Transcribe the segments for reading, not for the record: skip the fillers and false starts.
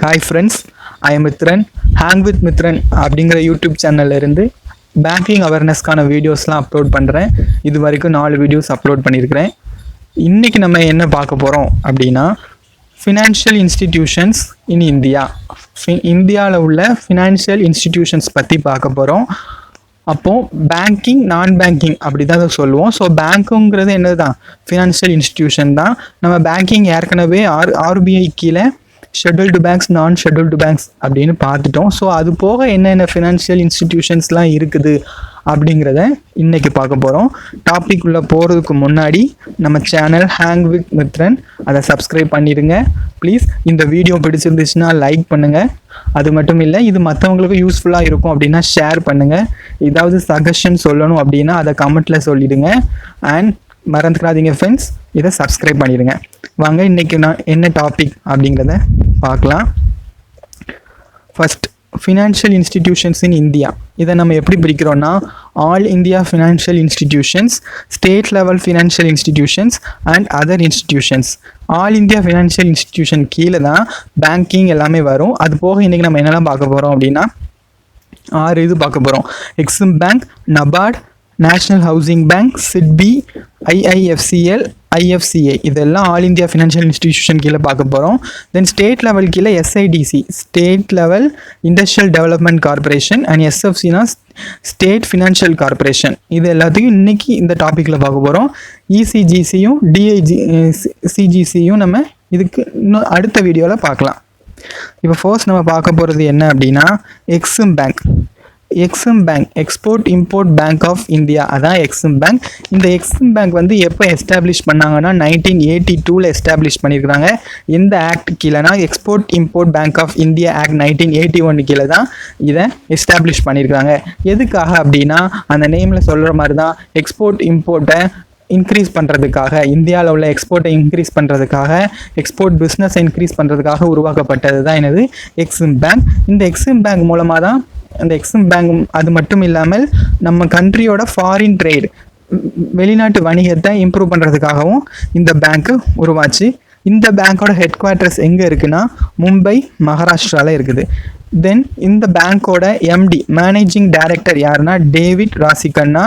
Hi friends, I am Mithran. Hang with Mithran அப்படிங்கிற YouTube சேனல்ல இருந்து பேங்கிங் அவேர்னஸ்க்கான வீடியோஸ்லாம் அப்லோட் பண்ணுறேன். இது வரைக்கும் 4 வீடியோஸ் அப்லோட் பண்ணியிருக்கிறேன். இன்றைக்கி நம்ம என்ன பார்க்க போகிறோம் அப்படின்னா, ஃபினான்ஷியல் இன்ஸ்டிடியூஷன்ஸ் இன் இந்தியா. இந்தியாவில் உள்ள ஃபினான்ஷியல் இன்ஸ்டிடியூஷன்ஸ் பற்றி பார்க்க போகிறோம். அப்போது பேங்கிங், நான் பேங்கிங் அப்படி தான் அதை சொல்லுவோம். ஸோ பேங்க்குங்கிறது என்னது தான், ஃபினான்ஷியல் இன்ஸ்டிடியூஷன் தான். நம்ம பேங்கிங் ஏற்கனவே ஆர்பிஐ கீழே ஷெட்யூல்டு பேங்க்ஸ், நான் ஷெட்யூல்டு பேங்க்ஸ் அப்படின்னு பார்த்துட்டோம். ஸோ அது போக என்னென்ன ஃபினான்ஷியல் இன்ஸ்டிடியூஷன்ஸ்லாம் இருக்குது அப்படிங்கிறத இன்றைக்கி பார்க்க போகிறோம். டாபிக் உள்ள போகிறதுக்கு முன்னாடி நம்ம சேனல் ஹேங் வித் மித்ரன் அதை சப்ஸ்கிரைப் பண்ணிடுங்க ப்ளீஸ். இந்த வீடியோ பிடிச்சிருந்துச்சுன்னா லைக் பண்ணுங்கள். அது மட்டும் இல்லை, இது மற்றவங்களுக்கு யூஸ்ஃபுல்லாக இருக்கும் அப்படின்னா ஷேர் பண்ணுங்கள். ஏதாவது சஜஷன் சொல்லணும் அப்படின்னா அதை கமெண்ட்டில் சொல்லிவிடுங்க. அண்ட் மறந்துடாதீங்க ஃப்ரெண்ட்ஸ், இதை சப்ஸ்கிரைப் பண்ணிடுங்க. வாங்க இன்றைக்கி நான் என்ன டாபிக் அப்படிங்கிறத பார்க்கலாம். First, financial institutions in India. இதை நம்ம எப்படி பிரிக்கிறோன்னா, all India financial institutions, state level financial institutions and other institutions. All India financial institution கீழே தான் பேங்கிங் எல்லாமே வரும். அது போக இன்றைக்கி நம்ம என்னெல்லாம் பார்க்க போகிறோம் அப்படின்னா 6 இது பார்க்க போகிறோம். Exim bank, NABARD, national housing bank, SIDBI, IIFCL, IFCA, இதெல்லாம் ஆல் இந்தியா ஃபினான்ஷியல் இன்ஸ்டிடியூஷன் கீழே பார்க்க போகிறோம். தென் ஸ்டேட் லெவல் கீழே SIDC, state level industrial development corporation, and எஸ்எஃப்சினா ஸ்டேட் ஃபினான்ஷியல் கார்பரேஷன். இது எல்லாத்தையும் இன்றைக்கி இந்த டாப்பிக்கில் பார்க்க போகிறோம். இசிஜிசியும் சிஜிசியும் நம்ம இதுக்கு இன்னும் அடுத்த வீடியோவில் பார்க்கலாம். இப்போ ஃபர்ஸ்ட் நம்ம பார்க்க போகிறது என்ன அப்படின்னா, Exim bank. Exim bank, export import bank of India, அதான் எக்ஸிம் பேங்க். இந்த எக்ஸிம் பேங்க் வந்து எப்போ எஸ்டாப்ளிஷ் பண்ணாங்கன்னா 1982 எஸ்டாப்ளிஷ் பண்ணியிருக்கிறாங்க. எந்த ஆக்ட் கீழேனா, export import bank of India act 1981 கீழே தான் இதை எஸ்டாப்ளிஷ் பண்ணியிருக்காங்க. எதுக்காக அப்படின்னா, அந்த நேமில் சொல்கிற மாதிரி தான், எக்ஸ்போர்ட் இம்போர்ட்டை இன்க்ரீஸ் பண்ணுறதுக்காக, இந்தியாவில் உள்ள எக்ஸ்போர்ட்டை இன்க்ரீஸ் பண்ணுறதுக்காக, எக்ஸ்போர்ட் பிஸ்னஸை இன்க்ரீஸ் பண்ணுறதுக்காக உருவாக்கப்பட்டது தான் என்னது, எக்ஸிம் பேங்க். இந்த எக்ஸிம் பேங்க் மூலமாக தான் அந்த எக்ஸிம் பேங்க், அது மட்டும் இல்லாமல் நம்ம கண்ட்ரியோட ஃபாரின் ட்ரேட், வெளிநாட்டு வணிகத்தை இம்ப்ரூவ் பண்ணுறதுக்காகவும் இந்த பேங்க்கு உருவாச்சு. இந்த பேங்க்கோட ஹெட் குவார்ட்டர்ஸ் எங்கே இருக்குன்னா, மும்பை, மகாராஷ்டிராவில் இருக்குது. தென் இந்த பேங்க்கோட எம்டி, மேனேஜிங் டைரக்டர் யாருன்னா டேவிட் ராசிகண்ணா.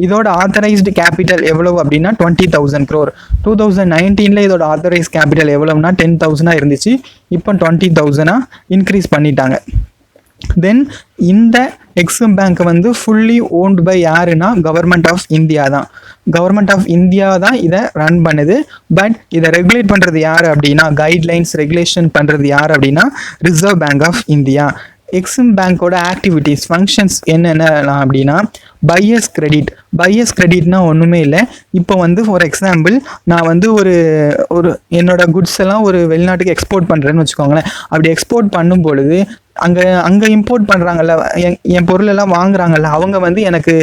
இதோட ஆத்தரைஸ்டு கேபிட்டல் எவ்வளவு அப்படின்னா 20,000 crore. 2019 இதோட ஆத்தரைஸ் கேபிட்டல் எவ்வளவுனா 10,000 இருந்துச்சு. இப்போ 20,000 இன்க்ரீஸ் பண்ணிட்டாங்க. தென் இந்த எக்ஸிம் பேங்க்கை வந்து ஃபுல்லி ஓன்ட் பை யாருன்னா கவர்மெண்ட் ஆஃப் இந்தியா தான். கவர்மெண்ட் ஆஃப் இந்தியா தான் இதை ரன் பண்ணுது. பட் இதை ரெகுலேட் பண்ணுறது யார் அப்படின்னா, கைட்லைன்ஸ் ரெகுலேஷன் பண்ணுறது யார் அப்படின்னா reserve bank of India. Exim பேங்க்கோட ஆக்டிவிட்டீஸ், ஃபங்க்ஷன்ஸ் என்னென்ன அப்படின்னா, பையர்ஸ் கிரெடிட். பையர்ஸ் கிரெடிட்னா ஒன்றுமே இல்லை. இப்போ வந்து ஃபார் எக்ஸாம்பிள், நான் வந்து ஒரு என்னோட குட்ஸ் எல்லாம் ஒரு வெளிநாட்டுக்கு எக்ஸ்போர்ட் பண்ணுறேன்னு வச்சுக்கோங்களேன். அப்படி எக்ஸ்போர்ட் பண்ணும் பொழுது அங்கே இம்போர்ட் பண்ணுறாங்கல்ல, என் பொருளெல்லாம் வாங்குறாங்கல்ல, அவங்க வந்து எனக்கு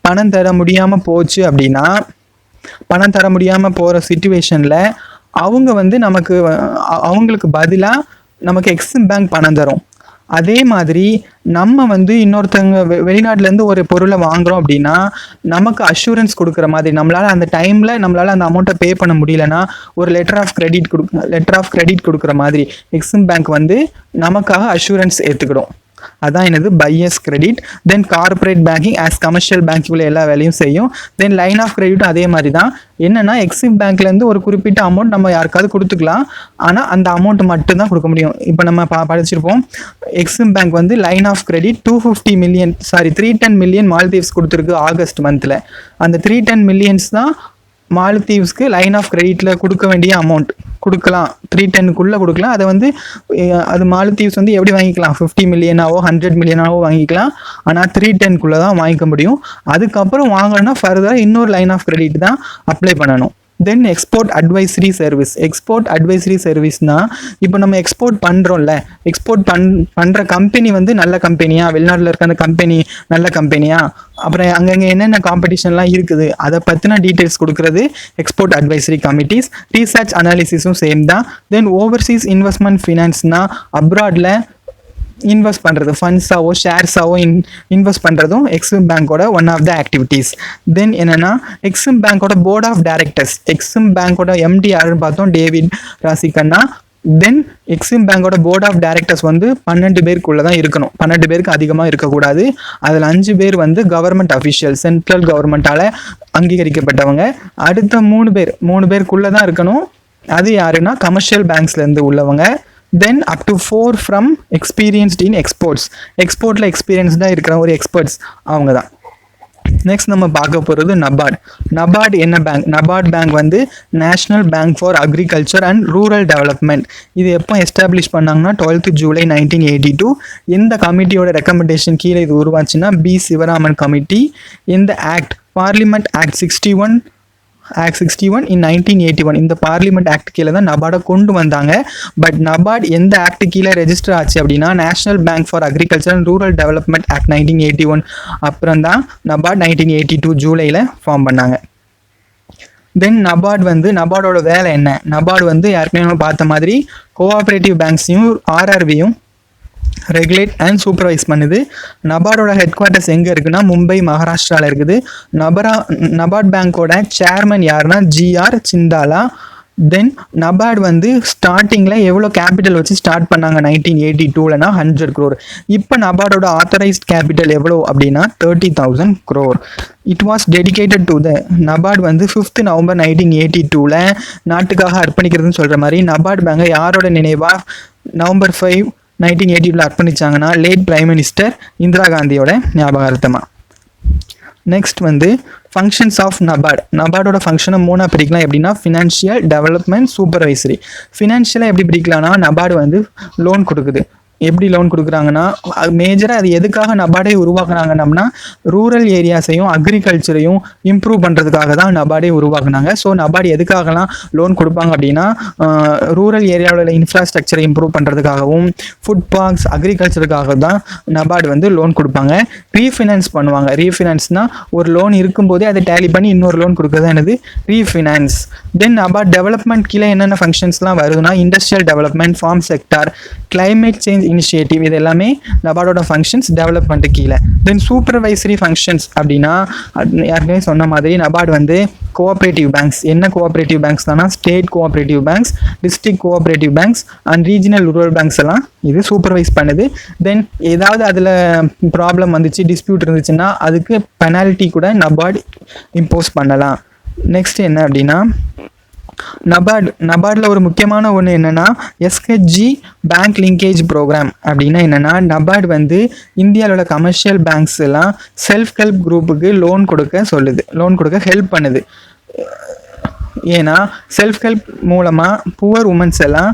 பணம் தர முடியாமல் போச்சு அப்படின்னா, பணம் தர முடியாமல் போகிற சிச்சுவேஷனில் அவங்க வந்து அவங்களுக்கு பதிலாக நமக்கு எக்ஸிம் பேங்க் பணம் தரும். அதே மாதிரி நம்ம வந்து இன்னொருத்தவங்க வெளிநாட்டிலேருந்து ஒரு பொருளை வாங்குகிறோம் அப்படின்னா, நமக்கு அஷூரன்ஸ் கொடுக்குற மாதிரி, நம்மளால் அந்த டைமில் நம்மளால் அந்த அமௌண்ட்டை பே பண்ண முடியலன்னா ஒரு லெட்டர் ஆஃப் கிரெடிட் கொடுக்குற மாதிரி எக்ஸிம் பேங்க் வந்து நமக்காக அஷூரன்ஸ் ஏற்றுக்கிடும். அதான் என்னது பையர்ஸ் கிரெடிட். தென் கார்பரேட் பேங்கிங் ஆஸ் கமர்ஷியல் பேங்க்குள்ள எல்லா வேலையும் செய்யும். தென் லைன் ஆஃப் கிரெடிட்டும் அதே மாதிரி தான். என்னன்னா, எக்ஸிம் பேங்க்லேருந்து ஒரு குறிப்பிட்ட அமௌண்ட் நம்ம யாருக்காவது கொடுத்துக்கலாம், ஆனால் அந்த அமௌண்ட் மட்டும் தான் கொடுக்க முடியும். இப்போ நம்ம படிச்சிருப்போம், எக்ஸிம் பேங்க் வந்து line of credit 310 million Maldives கொடுத்துருக்கு ஆகஸ்ட் மந்தில். அந்த 310 million தான் மாலத்தீவ்ஸ்க்கு லைன் ஆஃப் கிரெடிட்டில் கொடுக்க வேண்டிய அமௌண்ட். கொடுக்கலாம், 310 கொடுக்கலாம். அதை வந்து அது மாலத்தீவ்ஸ் வந்து எப்படி வாங்கிக்கலாம், 50 million 100 million வாங்கிக்கலாம். ஆனால் 310 தான் வாங்கிக்க முடியும். அதுக்கப்புறம் வாங்கணும்னா ஃபர்தராக இன்னொரு லைன் ஆஃப் கிரெடிட் தான் அப்ளை பண்ணணும். Then export advisory service. Export advisory சர்வீஸ்னால், இப்போ நம்ம எக்ஸ்போர்ட் பண்ணுறோம்ல, எக்ஸ்போர்ட் பண்ணுற கம்பெனி வந்து நல்ல கம்பெனியா, வெளிநாட்டில் இருக்க அந்த கம்பெனி நல்ல கம்பெனியா, அப்புறம் அங்கங்கே என்னென்ன காம்படிஷன்லாம் இருக்குது அதை பற்றின டீட்டெயில்ஸ் கொடுக்குறது எக்ஸ்போர்ட் அட்வைசரி கமிட்டிஸ். ரீசர்ச் அனாலிசிஸும் சேம் தான். தென் ஓவர்சீஸ் இன்வெஸ்ட்மெண்ட் ஃபினான்ஸ்னால், அப்ராடில் இன்வெஸ்ட் பண்ணுறது, ஃபண்ட்ஸாவோ ஷேர்ஸாவோ இன்வெஸ்ட் பண்ணுறதும் எக்ஸிம் பேங்கோட one of the activities. Then என்னென்னா, எக்ஸிம் பேங்கோட போர்ட் ஆஃப் டைரக்டர்ஸ், எக்ஸிம் பேங்கோட எம்டி யாருன்னு பார்த்தோம், டேவிட் ராசிகண்ணா. தென் எக்ஸிம் பேங்கோட போர்ட் ஆஃப் டைரக்டர்ஸ் வந்து 12 பேருக்குள்ள தான் இருக்கணும், 12 பேருக்கு அதிகமாக இருக்கக்கூடாது. அதில் 5 பேர் வந்து கவர்மெண்ட் அஃபிஷியல், சென்ட்ரல் கவர்மெண்ட்டால் அங்கீகரிக்கப்பட்டவங்க. அடுத்த 3 பேருக்குள்ளே தான் இருக்கணும். அது யாருன்னா கமர்ஷியல் பேங்க்ஸ்லேருந்து உள்ளவங்க. Then up to 4 from experienced in எக்ஸ்போர்ட்டில் எக்ஸ்பீரியன்ஸ்டாக இருக்கிற ஒரு எக்ஸ்பர்ட்ஸ் அவங்க தான். நெக்ஸ்ட் நம்ம பார்க்க போகிறது நபார்டு என்ன பேங்க்? நபார்டு பேங்க் வந்து national bank for agriculture and rural development. இது எப்போ எஸ்டாப்ளிஷ் பண்ணாங்கன்னா 12th July 1982. எந்த கமிட்டியோட ரெக்கமெண்டேஷன் கீழே இது உருவாச்சுன்னா பி சிவராமன் கமிட்டி. இந்த ஆக்ட் பார்லிமெண்ட் ஆக்ட் 61 in 1981, இந்த பார்லிமெண்ட் ஆக்ட் கீழே தான் நபார்டை கொண்டு வந்தாங்க. பட் நபார்டு எந்த ஆக்ட் கீழே ரெஜிஸ்டர் ஆச்சு அப்படின்னா national bank for agriculture and rural development act 1981. அப்புறம் தான் நபார்டு 1982 ஜூலையில் ஃபார்ம் பண்ணாங்க. தென் நபார்டோட வேலை என்ன? நபார்டு வந்து ஏற்கனவே பார்த்த மாதிரி கோஆப்ரேட்டிவ் பேங்க்ஸையும் ஆர்ஆர்வியும் ரெகுலேட் அண்ட் சூப்பர்வைஸ் பண்ணுது. நபார்டோட ஹெட் குவார்ட்டர்ஸ் எங்கே இருக்குன்னா மும்பை, மகாராஷ்டிராவில் இருக்குது. நபார்ட் பேங்கோட சேர்மன் யாருன்னா GR சிந்தாலா. தென் நபார்டு வந்து ஸ்டார்டிங்கில் எவ்வளோ கேபிட்டல் வச்சு ஸ்டார்ட் பண்ணாங்க 1982லனா 100 crore. இப்போ நபார்டோட ஆத்தரைஸ்ட் கேபிட்டல் எவ்வளோ அப்படின்னா 30,000 crore. It was dedicated to NABARD வந்து 5th November 1982ல் நாட்டுக்காக அர்ப்பணிக்கிறதுன்னு சொல்கிற மாதிரி நபார்டு பேங்கை யாரோட நினைவாக November 5, 1982 அர்ப்பணிச்சாங்கன்னா லேட் பிரைம் மினிஸ்டர் இந்திரா காந்தியோட ஞாபகார்த்தமாக. நெக்ஸ்ட் வந்து ஃபங்க்ஷன்ஸ் ஆஃப் நபார்டோட ஃபங்க்ஷனை 3 பிரிக்கலாம். எப்படின்னா ஃபினான்ஷியல், டெவலப்மெண்ட், சூப்பர்வைசரி. ஃபினான்ஷியலாக எப்படி பிரிக்கலாம்னா நபார்டு வந்து லோன் கொடுக்குது. எப்படி லோன் கொடுக்குறாங்கன்னா மேஜராக அது எதுக்காக நபார்டே உருவாக்குனாங்கன்னா ரூரல் ஏரியாஸையும் அக்ரிகல்ச்சரையும் இம்ப்ரூவ் பண்ணுறதுக்காக தான் நபார்டே உருவாக்குனாங்க. ஸோ நபார்டு எதுக்காகலாம் லோன் கொடுப்பாங்க அப்படின்னா ரூரல் ஏரியாவில் உள்ள இன்ஃப்ராஸ்ட்ரக்சரை இம்ப்ரூவ் பண்ணுறதுக்காகவும் ஃபுட் பார்க்ஸ், அக்ரிகல்ச்சருக்காக தான் நபார்டு வந்து லோன் கொடுப்பாங்க. ரீஃபினான்ஸ் பண்ணுவாங்க. ரீஃபினான்ஸ்னால் ஒரு லோன் இருக்கும்போதே அதை டேலி பண்ணி இன்னொரு லோன் கொடுக்குறது என்னது ரீஃபினான்ஸ். தென் நபார்டு டெவலப்மெண்ட் கீழே என்னென்ன ஃபங்க்ஷன்ஸ்லாம் வருதுன்னா industrial development, farm sector, climate change initiative, இது எல்லாமே நபார்டோட ஃபங்க்ஷன்ஸ் டெவலப்மெண்ட் கீழே. தென் சூப்பர்வைசரி ஃபங்க்ஷன்ஸ் அப்படின்னா யாருக்குமே சொன்ன மாதிரி நபார்டு வந்து கோஆப்ரேட்டிவ் பேங்க்ஸ், என்ன கோஆப்ரேட்டிவ் பேங்க்ஸ் தானா state cooperative banks, district cooperative banks and regional rural banks எல்லாம் இது சூப்பர்வைஸ் பண்ணுது. தென் ஏதாவது அதில் ப்ராப்ளம் வந்துச்சு, டிஸ்பியூட் இருந்துச்சுன்னா அதுக்கு பெனால்ட்டி கூட நபார்டு இம்போஸ் பண்ணலாம். நெக்ஸ்ட் என்ன அப்படின்னா நபார்டில் ஒரு முக்கியமான ஒன்று என்னென்னா SHG பேங்க் லிங்கேஜ் ப்ரோக்ராம். அப்படின்னா என்னென்னா நபார்டு வந்து இந்தியாவில் உள்ள கமர்ஷியல் பேங்க்ஸ் எல்லாம் செல்ஃப் ஹெல்ப் குரூப்புக்கு லோன் கொடுக்க ஹெல்ப் பண்ணுது. ஏன்னா செல்ஃப் ஹெல்ப் மூலமாக புவர் உமன்ஸ் எல்லாம்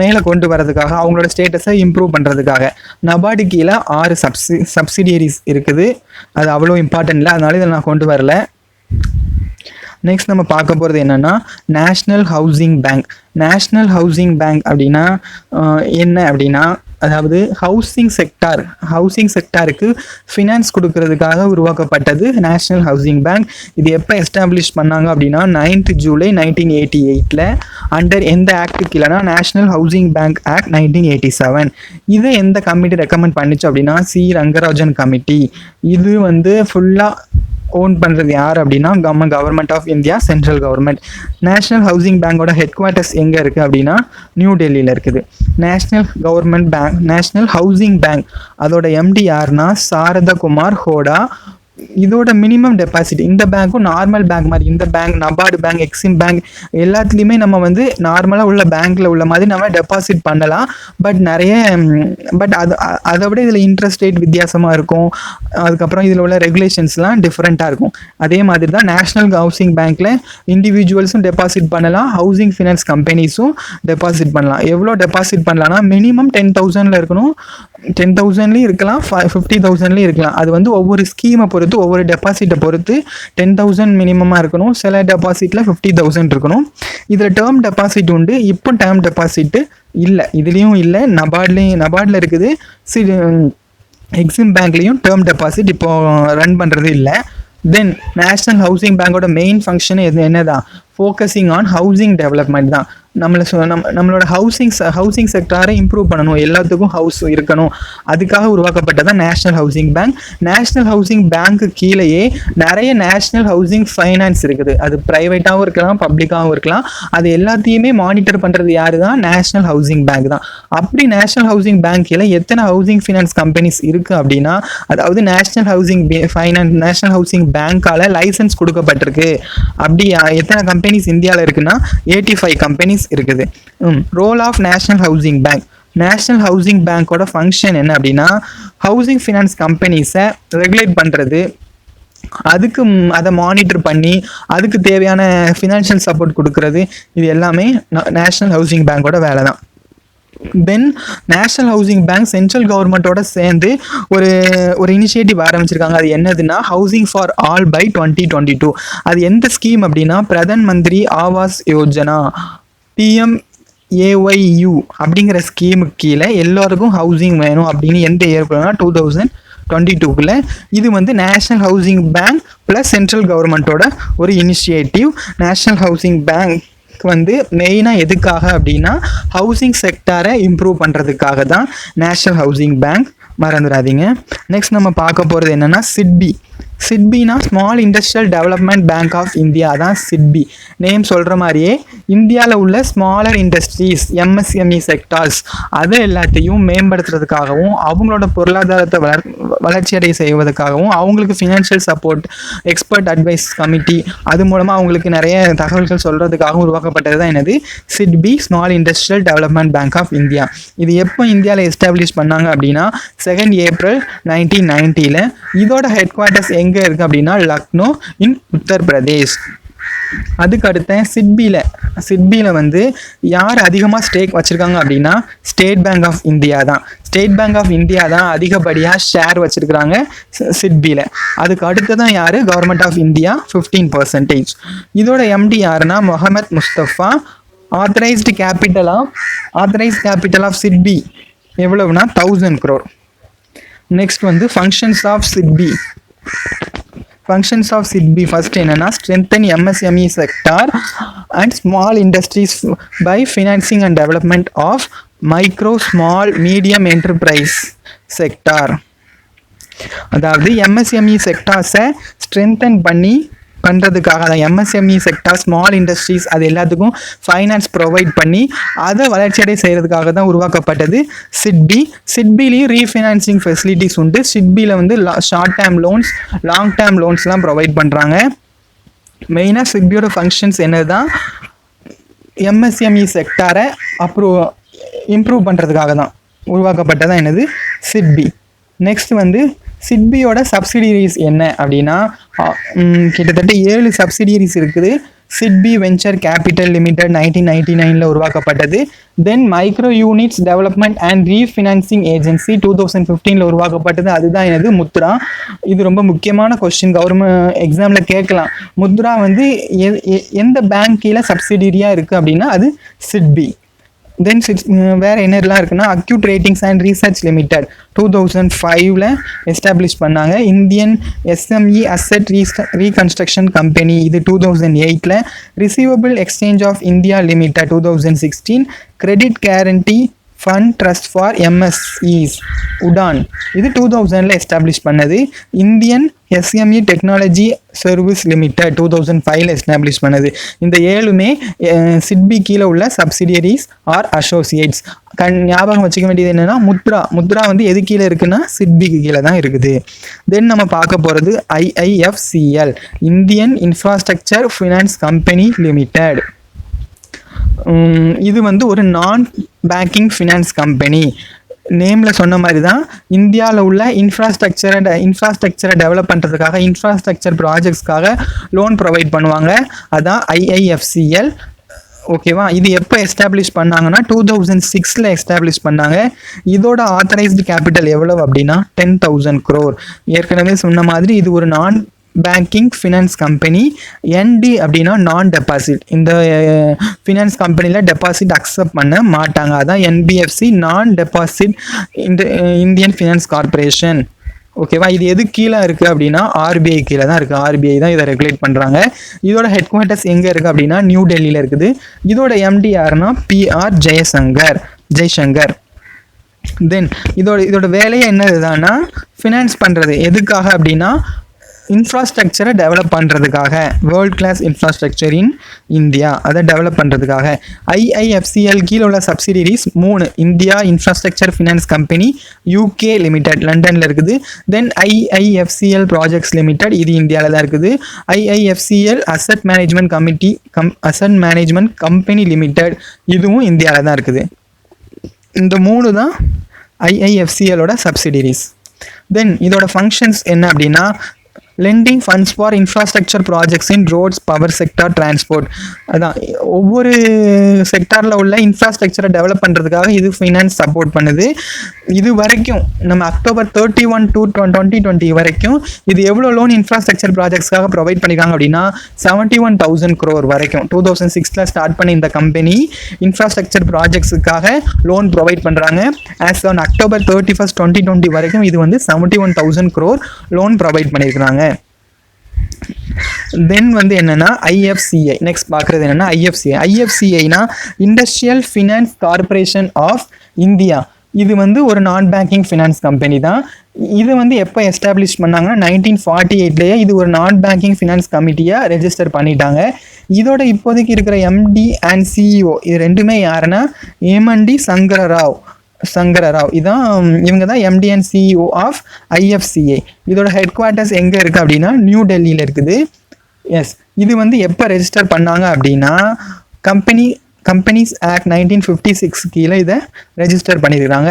மேலே கொண்டு வரதுக்காக, அவங்களோட ஸ்டேட்டஸை இம்ப்ரூவ் பண்ணுறதுக்காக. நபார்டு கீழே 6 சப்சிடியரிஸ் இருக்குது. அது அவ்வளோ இம்பார்ட்டன்ட் இல்லை, அதனால இதில் நான் கொண்டு வரல. நெக்ஸ்ட் நம்ம பார்க்க போகிறது என்னென்னா நேஷ்னல் ஹவுசிங் பேங்க் அப்படின்னா என்ன அப்படின்னா அதாவது ஹவுசிங் செக்டாருக்கு ஃபினான்ஸ் கொடுக்கறதுக்காக உருவாக்கப்பட்டது நேஷ்னல் ஹவுசிங் பேங்க். இது எப்போ எஸ்டாப்ளிஷ் பண்ணாங்க அப்படின்னா 9th July 1988 அண்டர் எந்த ஆக்டுக்கு இல்லைனா நேஷ்னல் ஹவுசிங் பேங்க் ஆக்ட் 1987. இதை எந்த கமிட்டி ரெக்கமெண்ட் பண்ணிச்சு அப்படின்னா C. ரங்கராஜன் கமிட்டி. இது வந்து ஃபுல்லாக ஓன் பண்ணுறது யார் அப்படின்னா government of India, central government. National housing பேங்கோட ஹெட் குவார்ட்டர்ஸ் எங்கே இருக்குது அப்படின்னா நியூ டெல்லியில் இருக்குது. நேஷ்னல் ஹவுசிங் பேங்க் அதோட MD யாருன்னா சாரதா குமார் ஹோடா. இதோட மினிமம் டெபாசிட், இந்த பேங்க்கும் நார்மல் பேங்க் மாதிரி, இந்த bank NABARD bank, Exim bank எல்லாத்துலேயுமே நம்ம வந்து நார்மலாக உள்ள பேங்க்கில் உள்ள மாதிரி நம்ம டெபாசிட் பண்ணலாம். பட் அதை விட இதில் இன்ட்ரெஸ்ட் ரேட் வித்தியாசமாக இருக்கும். அதுக்கப்புறம் இதில் உள்ள ரெகுலேஷன்ஸ்லாம் டிஃப்ரெண்ட்டாக இருக்கும். அதே மாதிரி தான் நேஷ்னல் ஹவுசிங் பேங்க்கில் இண்டிவிஜுவல்ஸும் டெபாசிட் பண்ணலாம், ஹவுசிங் ஃபினான்ஸ் கம்பெனிஸும் டெபாசிட் பண்ணலாம். எவ்வளோ டெபாசிட் பண்ணலாம்னா மினிமம் 10,000 இருக்கணும், 10,000லேயும் இருக்கலாம், 50,000லேயும் இருக்கலாம். அது வந்து ஒவ்வொரு ஸ்கீமை பொறுத்து, ஒவ்வொரு டெபாசிட்டை பொறுத்து 10,000 மினிமமாக இருக்கணும். சில டெபாசிட்டில் 50,000 இருக்கணும். இதில் டேர்ம் டெபாசிட் உண்டு. இப்போ டேர்ம் டெபாசிட்டு இல்லை, இதுலேயும் இல்லை. நபார்டில் இருக்குது. எக்ஸிம் பேங்க்லேயும் டேர்ம் டெபாசிட் இப்போ ரன் பண்ணுறது இல்லை. தென் நேஷ்னல் ஹவுசிங் பேங்கோட மெயின் ஃபங்க்ஷன் என்னதான் ஃபோக்கஸிங் ஆன் ஹவுசிங் டெவலப்மெண்ட் தான். நம்மளோட ஹவுசிங் செக்டாரை இம்ப்ரூவ் பண்ணணும், எல்லாத்துக்கும் ஹவுஸ் இருக்கணும், அதுக்காக உருவாக்கப்பட்டதான் national housing bank. National housing பேங்க்கு கீழேயே நிறைய நேஷனல் ஹவுசிங் ஃபைனான்ஸ் இருக்குது. அது ப்ரைவேட்டாகவும் இருக்கலாம், பப்ளிக்காகவும் இருக்கலாம். அது எல்லாத்தையுமே மானிட்டர் பண்ணுறது யாரு தான்? நேஷனல் ஹவுசிங் பேங்க் தான். அப்படி நேஷனல் ஹவுசிங் பேங்க் கீழே எத்தனை ஹவுசிங் ஃபைனான்ஸ் கம்பெனிஸ் இருக்குது அப்படின்னா, அதாவது நேஷனல் ஹவுசிங் பேங்கால லைசன்ஸ் கொடுக்கப்பட்டிருக்கு. அப்படி எத்தனை கம்பெனிஸ் இந்தியாவில் இருக்குன்னா 85 கம்பெனிஸ் இருக்குது. Role of national housing bank. National housing பேங்கோட ஃபங்க்ஷன் என்ன அப்படின்னா, ஹவுசிங் ஃபினான்ஸ் கம்பெனிஸை ரெகுலேட் பண்ணுறது, அதுக்கு அதை மானிட்டர் பண்ணி அதுக்கு தேவையான ஃபினான்ஷியல் சப்போர்ட் கொடுக்கறது, இது எல்லாமே நேஷனல் ஹவுசிங் பேங்கோட வேலை தான். தென் நேஷனல் ஹவுசிங் பேங்க் சென்ட்ரல் கவர்மெண்ட்டோட சேர்ந்து ஒரு இனிஷியேட்டிவ் ஆரம்பிச்சிருக்காங்க. அது என்னதுன்னா ஹவுசிங் ஃபார் ஆல் பை 2022. அது எந்த ஸ்கீம் அப்படின்னா பிரதான் மந்திரி ஆவாஸ் யோஜனா, PMAYU அப்படிங்கிற ஸ்கீமுக்கு கீழே எல்லோருக்கும் ஹவுசிங் வேணும் அப்படின்னு எந்த ஏற்படும்னா 2022. இது வந்து national housing bank plus central கவர்மெண்ட்டோட ஒரு இனிஷியேட்டிவ். நேஷனல் ஹவுசிங் பேங்க் வந்து மெயினாக எதுக்காக அப்படின்னா ஹவுசிங் செக்டாரை இம்ப்ரூவ் பண்ணுறதுக்காக தான் நேஷனல் ஹவுசிங் பேங்க், மறந்துடாதீங்க. நெக்ஸ்ட் நம்ம பார்க்க போகிறது என்னென்னா சிட்பினா small industrial development bank of India தான் சிட்பி. நேம் சொல்கிற மாதிரியே இந்தியாவில் உள்ள ஸ்மாலர் இண்டஸ்ட்ரீஸ், MSME செக்டார்ஸ், அதை எல்லாத்தையும் மேம்படுத்துறதுக்காகவும் அவங்களோட பொருளாதாரத்தை வளர்ச்சியடைய செய்வதற்காகவும் அவங்களுக்கு financial support, expert advice committee, அது மூலமாக அவங்களுக்கு நிறைய தகவல்கள் சொல்கிறதுக்காகவும் உருவாக்கப்பட்டது தான் என்னது SIDBI, small industrial development bank of India. இது எப்போ இந்தியாவில் எஸ்டாப்ளிஷ் பண்ணாங்க அப்படின்னா 2 ஏப்ரல் 1990. இதோட ஹெட் குவார்ட்டர்ஸ் எங்கே இருக்குது அப்படின்னா லக்னோ இன் உத்தரப்பிரதேஷ். அதுக்கு அடுத்த சிட்பியில் வந்து யார் அதிகமாக ஸ்டேக் வச்சுருக்காங்க அப்படின்னா ஸ்டேட் பேங்க் ஆஃப் இந்தியா தான். ஸ்டேட் பேங்க் ஆஃப் இந்தியா தான் அதிகப்படியாக ஷேர் வச்சுருக்கிறாங்க சிட்பியில். அதுக்கு அடுத்து தான் யார்? Government of India 15%. இதோட MD யாருன்னா Mohammed Mustafa. Authorised capital of SIDBI எவ்வளவுனா 1000 crore. நெக்ஸ்ட் வந்து ஃபங்க்ஷன்ஸ் ஆஃப் சிட்பி ஃபர்ஸ்ட் என்னன்னா strengthen MSME sector and small industries by financing and development of micro small medium enterprise sector. அதாவது MSME செக்டார்ஸை strengthen பண்ணுறதுக்காக தான் MSME sector, small industries, அது எல்லாத்துக்கும் finance provide பண்ணி அதை வளர்ச்சியடை செய்கிறதுக்காக தான் உருவாக்கப்பட்டது சிட்பிலையும் ரீஃபினான்சிங் ஃபெசிலிட்டிஸ் உண்டு. சிட்பியில் வந்து short term loans, long term லோன்ஸ்லாம் ப்ரொவைட் பண்ணுறாங்க. மெயினாக சிட்பியோட ஃபங்க்ஷன்ஸ் என்னது தான் MSME செக்டாரை இம்ப்ரூவ் பண்ணுறதுக்காக தான் உருவாக்கப்பட்டதான் என்னது சிட்பி. நெக்ஸ்ட் வந்து சிட்பியோட சப்சிடியரிஸ் என்ன அப்படின்னா கிட்டத்தட்ட 7 சப்சிடியரிஸ் இருக்குது. சிட்பி வெஞ்சர் கேபிட்டல் லிமிடெட் 1999 உருவாக்கப்பட்டது. Then micro units development and refinancing agency 2015 உருவாக்கப்பட்டது. அதுதான் எனது முத்ரா. இது ரொம்ப முக்கியமான கொஸ்டின், கவர்மெண்ட் எக்ஸாமில் கேட்கலாம். முத்ரா வந்து எந்த பேங்க் கீழே சப்சிடியரியாக இருக்குது அப்படின்னா அது சிட்பி. தென் வேறு என்னெல்லாம் இருக்குன்னா acute ratings and research limited 2005 establish பண்ணாங்க. Indian SME asset reconstruction company இது 2008. Receivable exchange of India limited 2016. Credit guarantee fund trust for MSEs உடான் இது 2000 எஸ்டாப்ளிஷ் பண்ணது. Indian SME technology service limited 2005 establish பண்ணது. இந்த 7மே சிட்பி கீழே உள்ள சப்சிடியரிஸ் ஆர் அசோசியேட்ஸ். ஞாபகம் வச்சுக்க வேண்டியது என்னன்னா முத்ரா வந்து எது கீழே இருக்குன்னா சிட்பிக்கு கீழே தான் இருக்குது. தென் நம்ம பார்க்க போகிறது IIFCL, Indian infrastructure finance company limited. இது வந்து ஒரு நான் பேங்கிங் ஃபினான்ஸ் கம்பெனி. நேமில் சொன்ன மாதிரி தான் இந்தியாவில் உள்ள இன்ஃப்ராஸ்ட்ரக்சரை டெவலப் பண்ணுறதுக்காக, இன்ஃப்ராஸ்ட்ரக்சர் ப்ராஜெக்ட்ஸ்க்காக லோன் ப்ரொவைட் பண்ணுவாங்க. அதான் IIFCL. ஓகேவா? இது எப்போ எஸ்டாப்ளிஷ் பண்ணாங்கன்னா 2006 எஸ்டாப்ளிஷ் பண்ணாங்க. இதோட ஆத்தரைஸ்டு கேபிட்டல் எவ்வளவு அப்படின்னா 10,000 crore. ஏற்கனவே சொன்ன மாதிரி இது ஒரு நான் பேங்கிங் ஃபினான்ஸ் கம்பெனி. ND அப்படின்னா நான் டெபாசிட். இந்த ஃபினான்ஸ் கம்பெனியில் டெபாசிட் அக்செப்ட் பண்ண மாட்டாங்க. அதான் NBFC, நான் டெபாசிட் இந்தியன் ஃபினான்ஸ் கார்பரேஷன். ஓகேவா. இது எது கீழே இருக்குது அப்படின்னா ஆர்பிஐ கீழே தான் இருக்குது. ஆர்பிஐ தான் இதை ரெகுலேட் பண்ணுறாங்க. இதோட ஹெட் குவார்ட்டர்ஸ் எங்கே இருக்குது அப்படின்னா நியூ டெல்லியில் இருக்குது. இதோட எம்டி யாருன்னா பிஆர் ஜெய்சங்கர். தென் இதோட வேலையை என்னதுதான்னா ஃபினான்ஸ் பண்ணுறது. எதுக்காக அப்படின்னா இன்ஃப்ராஸ்ட்ரக்சரை டெவலப் பண்ணுறதுக்காக, world class infrastructure in India, அதை டெவலப் பண்ணுறதுக்காக. IIFCL கீழே உள்ள subsidiaries 3. India infrastructure finance company UK limited லண்டனில் இருக்குது. தென் IIFCL ப்ராஜெக்ட்ஸ் லிமிடெட், இது இந்தியாவில் தான் இருக்குது. IIFCL asset management company limited, இதுவும் இந்தியாவில் தான் இருக்குது. இந்த 3 தான் IIFCLோட சப்சிடிரிஸ். தென் இதோட ஃபங்க்ஷன்ஸ் என்ன அப்படின்னா lending funds for infrastructure projects in roads, power sector, transport. அதான் ஒவ்வொரு செக்டாரில் உள்ள இன்ஃப்ராஸ்ட்ரக்சரை டெவலப் பண்ணுறதுக்காக இது ஃபைனான்ஸ் சப்போர்ட் பண்ணுது. இது வரைக்கும் நம்ம October 31, 2020 வரைக்கும் இது எவ்வளோ லோன் இன்ஃப்ராஸ்ட்ரக்சர் ப்ராஜெக்ட்ஸ்க்காக ப்ரொவைட் பண்ணியிருக்காங்க அப்படின்னா 71,000 crore வரைக்கும். 2006 ஸ்டார்ட் பண்ணி இந்த கம்பெனி இன்ஃப்ராஸ்ட்ரக்சர் ப்ராஜெக்ட்ஸுக்காக லோன் ப்ரொவைட் பண்ணுறாங்க. ஆஸ் ஆன் October 31, 2020 வரைக்கும் இது வந்து 71,000 crore லோன் ப்ரொவைட் பண்ணியிருக்கிறாங்க. தென் வந்து என்னன்னா IFCI நெக்ஸ்ட் பார்க்குறது என்னன்னா IFCIனா industrial finance corporation of India. இது வந்து ஒரு நான் பேங்கிங் ஃபினான்ஸ் கம்பெனி தான். இது வந்து எப்போ எஸ்டாப்ளிஷ் பண்ணாங்கன்னா 1948 இது ஒரு நான் பேங்கிங் ஃபினான்ஸ் கமிட்டியாக ரெஜிஸ்டர் பண்ணிட்டாங்க. இதோட இப்போதைக்கு இருக்கிற MD அண்ட் CEO இது ரெண்டுமே யாருன்னா ஏமண்டி சங்கரராவ் இதான், இவங்க தான் MD and CEO of IFCI. இதோட ஹெட் குவார்ட்டர்ஸ் எங்கே இருக்குது அப்படின்னா நியூ டெல்லியில் இருக்குது. எஸ், இது வந்து எப்போ ரெஜிஸ்டர் பண்ணாங்க அப்படின்னா கம்பெனிஸ் ஆக்ட் 1956 கீழே இதை ரெஜிஸ்டர் பண்ணியிருக்கிறாங்க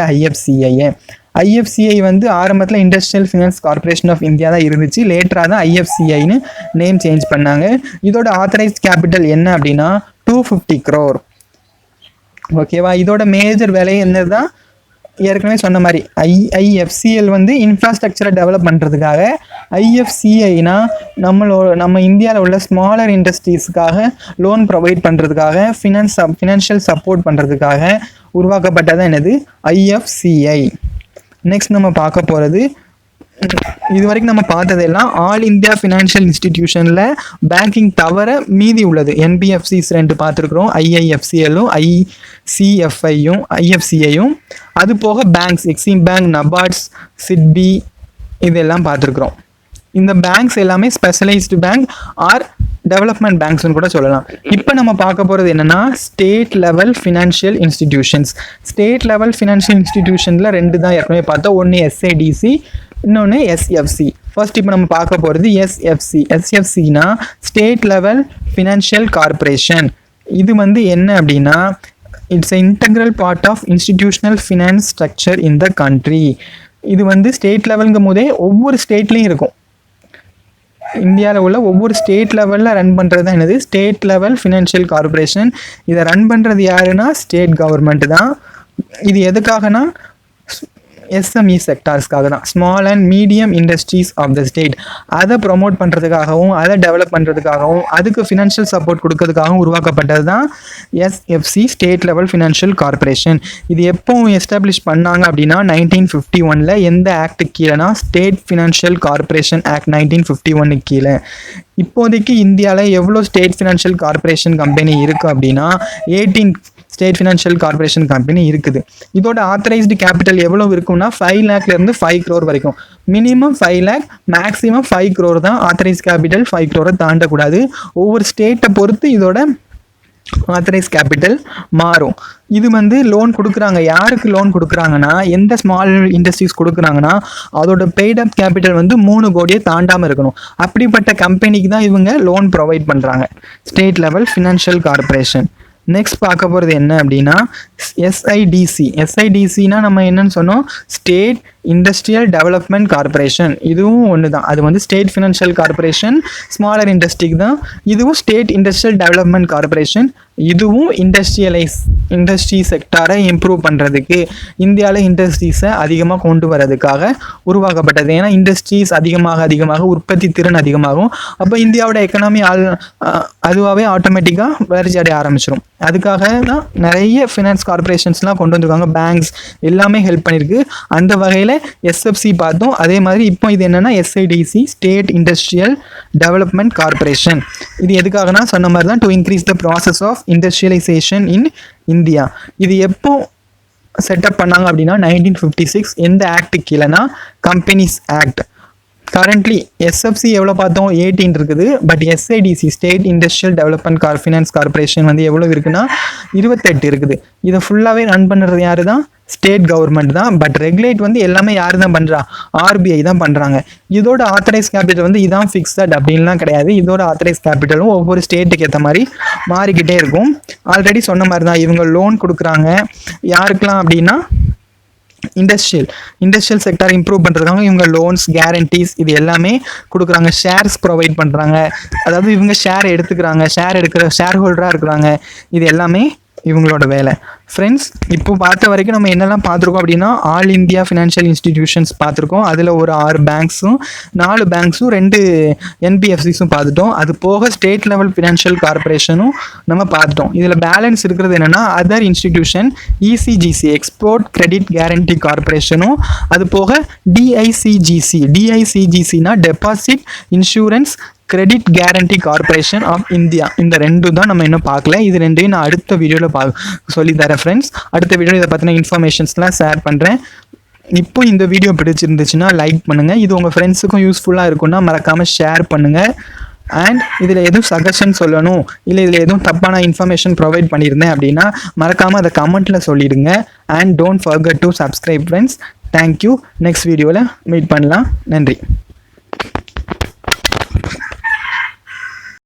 IFCI வந்து ஆரம்பத்தில் industrial finance corporation of India தான் இருந்துச்சு. லேட்டராக தான் IFCIன்னு நேம் சேஞ்ச் பண்ணாங்க. இதோட ஆத்தரைஸ்ட் கேபிட்டல் என்ன அப்படின்னா 250 crore. ஓகேவா. இதோட மேஜர் வேலை என்னதான் ஏற்கனவே சொன்ன மாதிரி IIFCL வந்து இன்ஃப்ராஸ்ட்ரக்சரை டெவலப் பண்ணுறதுக்காக, IFCIனா நம்ம இந்தியாவில் உள்ள ஸ்மாலர் இண்டஸ்ட்ரீஸுக்காக லோன் ப்ரொவைட் பண்ணுறதுக்காக, ஃபினான்ஷியல் சப்போர்ட் பண்ணுறதுக்காக உருவாக்கப்பட்டதான் என்னது IFCI. நெக்ஸ்ட் நம்ம பார்க்க போகிறது, இது வரைக்கும் நம்ம பார்த்ததெல்லாம் ஆல் இந்தியா ஃபினான்ஷியல் இன்ஸ்டிடியூஷனில் பேங்கிங் தவிர மீதி உள்ளது. NBFCs 2 பார்த்துருக்குறோம், IIFCLும் IFCIயும். அது போக banks Exim bank, NABARDs, SIDBI இதெல்லாம் பார்த்துருக்குறோம். இந்த பேங்க்ஸ் எல்லாமே ஸ்பெஷலைஸ்டு பேங்க் ஆர் டெவலப்மெண்ட் பேங்க்ஸ்னு கூட சொல்லலாம். இப்போ நம்ம பார்க்க போகிறது என்னென்னா state level financial institutions. State level financial இன்ஸ்டிடியூஷனில் 2 தான் ஏற்கனவே பார்த்தோம். ஒன்று SIDC, இன்னொன்று SFC. ஃபர்ஸ்ட் இப்போ நம்ம பார்க்க போகிறது SFCனா ஸ்டேட் லெவல் ஃபினான்ஷியல் கார்பரேஷன். இது வந்து என்ன அப்படின்னா it's integral part of institutional finance structure in the country. இது வந்து ஸ்டேட் லெவலுங்கும் போதே ஒவ்வொரு ஸ்டேட்லேயும் இருக்கும். இந்தியாவில் உள்ள ஒவ்வொரு ஸ்டேட் லெவலில் ரன் பண்ணுறது தான் என்னது ஸ்டேட் லெவல் ஃபினான்ஷியல் கார்பரேஷன். இதை ரன் பண்ணுறது யாருன்னா ஸ்டேட் கவர்மெண்ட் தான். இது எதுக்காகனா SME செக்டார்ஸ்க்காக தான், small and medium industries of the state. அதை ப்ரொமோட் பண்ணுறதுக்காகவும், அதை டெவலப் பண்ணுறதுக்காகவும், அதுக்கு ஃபினான்ஷியல் சப்போர்ட் கொடுக்கறதுக்காகவும் உருவாக்கப்பட்டது தான் SFC state level financial corporation. இது எப்போ எஸ்டாப்ளிஷ் பண்ணாங்க அப்படின்னா 1951 எந்த ஆக்ட் கீழேனா ஸ்டேட் ஃபினான்ஷியல் கார்பரேஷன் ஆக்ட் 1951 கீழே. இப்போதைக்கு இந்தியாவில் எவ்வளோ ஸ்டேட் ஃபினான்ஷியல் கார்பரேஷன் கம்பெனி இருக்குது அப்படின்னா 18 ஸ்டேட் ஃபினான்ஷியல் கார்பரேஷன் கம்பெனி இருக்குது. இதோட ஆத்தரைஸ்டு கேபிட்டல் எவ்வளோ இருக்கும்னா 5 lakhலேருந்து 5 crore வரைக்கும். மினிமம் 5 lakh, மேக்ஸிமம் 5 crore தான் ஆத்தரைஸ் கேபிட்டல். 5 crore தாண்டக்கூடாது. ஒவ்வொரு ஸ்டேட்டை பொறுத்து இதோட ஆத்தரைஸ் கேபிட்டல் மாறும். இது வந்து லோன் கொடுக்குறாங்க. யாருக்கு லோன் கொடுக்குறாங்கன்னா, எந்த ஸ்மால் இண்டஸ்ட்ரீஸ் கொடுக்குறாங்கன்னா அதோட பெய்ட் அப் கேபிட்டல் வந்து 3 கோடியை தாண்டாமல் இருக்கணும். அப்படிப்பட்ட கம்பெனிக்கு தான் இவங்க லோன் ப்ரொவைட் பண்ணுறாங்க, state level financial corporation. Next பார்க்க போகிறது என்ன அப்படின்னா SIDCனா நம்ம என்னன்னு சொன்னோம், ஸ்டேட் இண்டஸ்ட்ரியல் டெவலப்மெண்ட் கார்பரேஷன். இதுவும் ஒன்று தான். அது வந்து ஸ்டேட் ஃபினான்ஷியல் கார்பரேஷன், ஸ்மாலர் இண்டஸ்ட்ரிக்கு தான். இதுவும் ஸ்டேட் இண்டஸ்ட்ரியல் டெவலப்மெண்ட் கார்பரேஷன். இதுவும் இண்டஸ்ட்ரி செக்டாரை இம்ப்ரூவ் பண்ணுறதுக்கு, இந்தியாவில் இண்டஸ்ட்ரீஸை அதிகமாக கொண்டு வரதுக்காக உருவாக்கப்பட்டது. ஏன்னா இண்டஸ்ட்ரீஸ் அதிகமாக உற்பத்தி திறன் அதிகமாகும். அப்போ இந்தியாவோட எக்கனாமி அதுவாகவே ஆட்டோமேட்டிக்காக வளர்ச்சி அடைய ஆரம்பிச்சிடும். அதுக்காக தான் நிறைய ஃபினான்ஸ் கார்பரேஷன்ஸ்லாம் கொண்டு வந்திருக்காங்க. பேங்க்ஸ் எல்லாமே ஹெல்ப் பண்ணியிருக்கு. அந்த வகையில் எஸ்எஃப்சி பார்த்தோம். அதே மாதிரி இப்போ இது என்னென்னா SIDC, state industrial development corporation. இது எதுக்காகனா சொன்ன மாதிரி தான், to increase the process of industrialisation in India. இது எப்போ செட்டப் பண்ணாங்க அப்படின்னா 1956. எந்த ஆக்ட் கீழேனா கம்பெனிஸ் ஆக்ட். கரண்ட்லி எஸ்எஃப்சி எவ்வளோ பார்த்தோம், 18 இருக்குது. But SIDC, state industrial development finance corporation வந்து எவ்வளோ இருக்குன்னா 28 இருக்குது. இதை ஃபுல்லாகவே ரன் பண்ணுறது யாரு தான், ஸ்டேட் கவர்மெண்ட் தான். பட் ரெகுலேட் வந்து எல்லாமே யார் தான் பண்ணுறா, ஆர்பிஐ தான் பண்ணுறாங்க. இதோட ஆத்தரைஸ் கேபிட்டல் வந்து இதான் ஃபிக்ஸட் அப்படின்லாம் கிடையாது. இதோட ஆத்தரைஸ் கேபிட்டலும் ஒவ்வொரு ஸ்டேட்டுக்கு ஏற்ற மாதிரி மாறிக்கிட்டே இருக்கும். ஆல்ரெடி சொன்ன மாதிரி தான், இவங்க லோன் கொடுக்குறாங்க யாருக்கெல்லாம் அப்படின்னா இண்டஸ்ட்ரியல் செக்டார் இம்ப்ரூவ் பண்ணுறதுக்காக இவங்க லோன்ஸ், கேரண்டிஸ் இது எல்லாமே கொடுக்குறாங்க. ஷேர்ஸ் ப்ரொவைட் பண்ணுறாங்க. அதாவது இவங்க ஷேர் எடுக்கிற ஷேர் ஹோல்டராக இருக்கிறாங்க. இது எல்லாமே இவங்களோட வேலை. ஃப்ரெண்ட்ஸ், இப்போ பார்த்த வரைக்கும் நம்ம என்னெல்லாம் பார்த்துருக்கோம் அப்படின்னா, ஆல் இந்தியா ஃபினான்ஷியல் இன்ஸ்டிடியூஷன்ஸ் பார்த்துருக்கோம். அதில் ஒரு 6 பேங்க்ஸும் 4 பேங்க்ஸும் 2 என்பிஎஃப்சிஸும் பார்த்துட்டோம். அது போக ஸ்டேட் லெவல் ஃபினான்ஷியல் கார்பரேஷனும் நம்ம பார்த்துட்டோம். இதில் பேலன்ஸ் இருக்கிறது என்னென்னா other institution, ECGC export credit guarantee கார்பரேஷனும், அது போக டிஐசிஜிசினா deposit insurance credit guarantee corporation of India. இந்த 2 தான் நம்ம இன்னும் பார்க்கல. இது 2ஐயும் நான் அடுத்த வீடியோவில் சொல்லித்தரேன் ஃப்ரெண்ட்ஸ். அடுத்த வீடியோ இதை பற்றின இன்ஃபர்மேஷன்ஸ்லாம் ஷேர் பண்ணுறேன். இப்போ இந்த வீடியோ பிடிச்சிருந்துச்சுன்னா லைக் பண்ணுங்கள். இது உங்கள் ஃப்ரெண்ட்ஸுக்கும் யூஸ்ஃபுல்லாக இருக்குன்னா மறக்காமல் ஷேர் பண்ணுங்கள். அண்ட் இதில் எதுவும் சஜஷன் சொல்லணும், இல்லை இதில் எதுவும் தப்பான இன்ஃபர்மேஷன் ப்ரொவைட் பண்ணியிருந்தேன் அப்படின்னா மறக்காமல் அதை கமெண்ட்டில் சொல்லிடுங்க. And don't forget to subscribe friends. Thank you. Next வீடியோவில் மீட் பண்ணலாம். நன்றி.